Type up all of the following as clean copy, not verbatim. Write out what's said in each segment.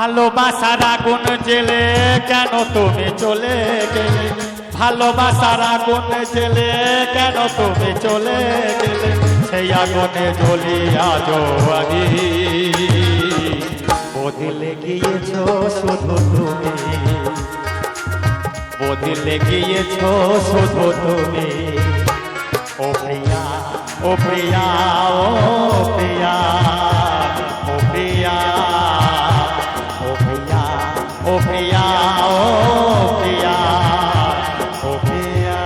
ভালোবাসার আগুন জেলে কেন তুমি চলে গেলে, ভালোবাসার আগুন জেলে কেন তুমি চলে গেলে, সেই আগুনে জ্বলি আজও আমি। বদলে গিয়েছ শুধু তুমি, বদলে গিয়েছ শুধু তুমি। ও প্রিয়া, ও প্রিয়া, ও প্রিয়া, ও প্রিয়া, ও প্রিয়া, ও প্রিয়া, ও প্রিয়া, ও প্রিয়া।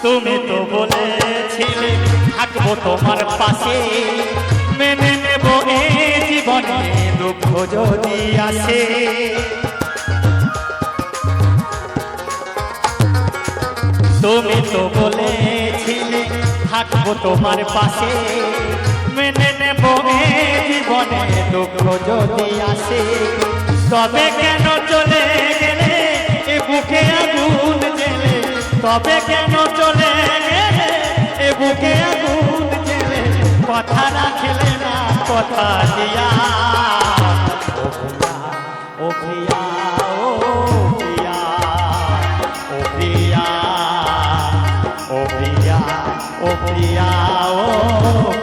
তুমি তো বলেছিলে থাকবো তোমার পাশে, মেনে নেব এই জীবনে দুঃখ যদি আসে। তুমি তো বলেছিলে থাকবো তোমার পাশে, মেনে নেব এই জীবনে দুঃখ যদি আসে। তবে কেন চলে গেলে এ বুকে আগুন জেলে, তবে কেন চলে গেলে এ বুকে আগুন জেলে, কথা রাখলে না কথা দিয়া। ও প্রিয়া, ও প্রিয়া, ও প্রিয়া, ও প্রিয়া, ও প্রিয়া, ও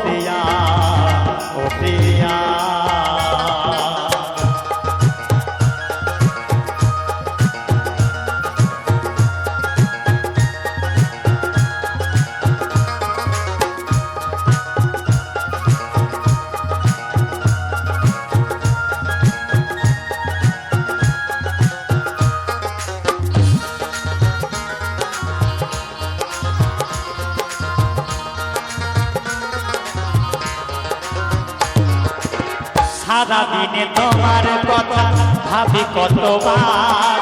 প্রিয়া, ও প্রিয়া। সারা দিনে তোমার কথা ভাবি কতবার,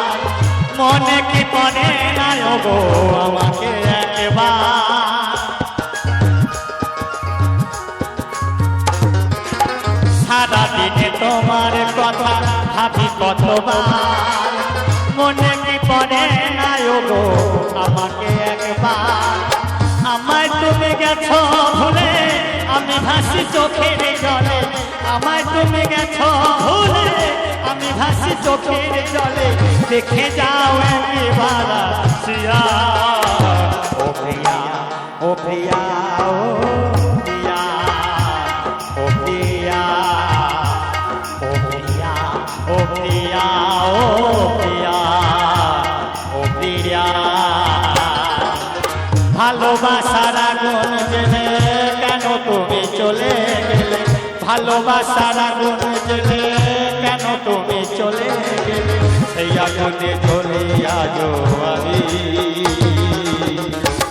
মনে কি পড়ে না গো আমাকে একবার। সারা দিনে তোমার কথা ভাবি কতবার, মনে কি পড়ে না গো আমাকে একবার। আমায় তুমি গেছো ভুলে আমি ভাসি চোখের জলে, আমায় তুমি গেছো ভুলে আমি ভাসি চোখের জলে। দেখে যাও একবার আসিয়া। ও প্রিয়া, ও প্রিয়া, ও প্রিয়া, ও প্রিয়া, ও প্রিয়া, ও প্রিয়া, ও প্রিয়া, ও প্রিয়া। ভালোবাসার আগুন জেলে কেন তুমি চলে গেলে, ভালোবাসার আগুন জেলে কেন তুমি চলে গেলে, সেই আগুনে জ্বলে আজও আমি।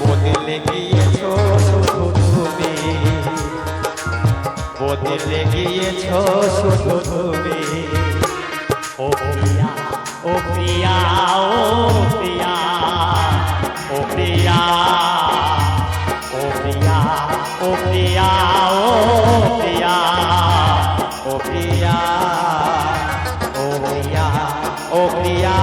বদলে গিয়েছ শুধু তুমি, বদলে গিয়েছ শুধু তুমি। ও প্রিয়া, ও প্রিয়া, ও প্রিয়া, ও প্রিয়া, ও প্রিয়া, ও প্রিয়া, ও প্রিয়া, ও প্রিয়া, ও প্রিয়া, ও প্রিয়া।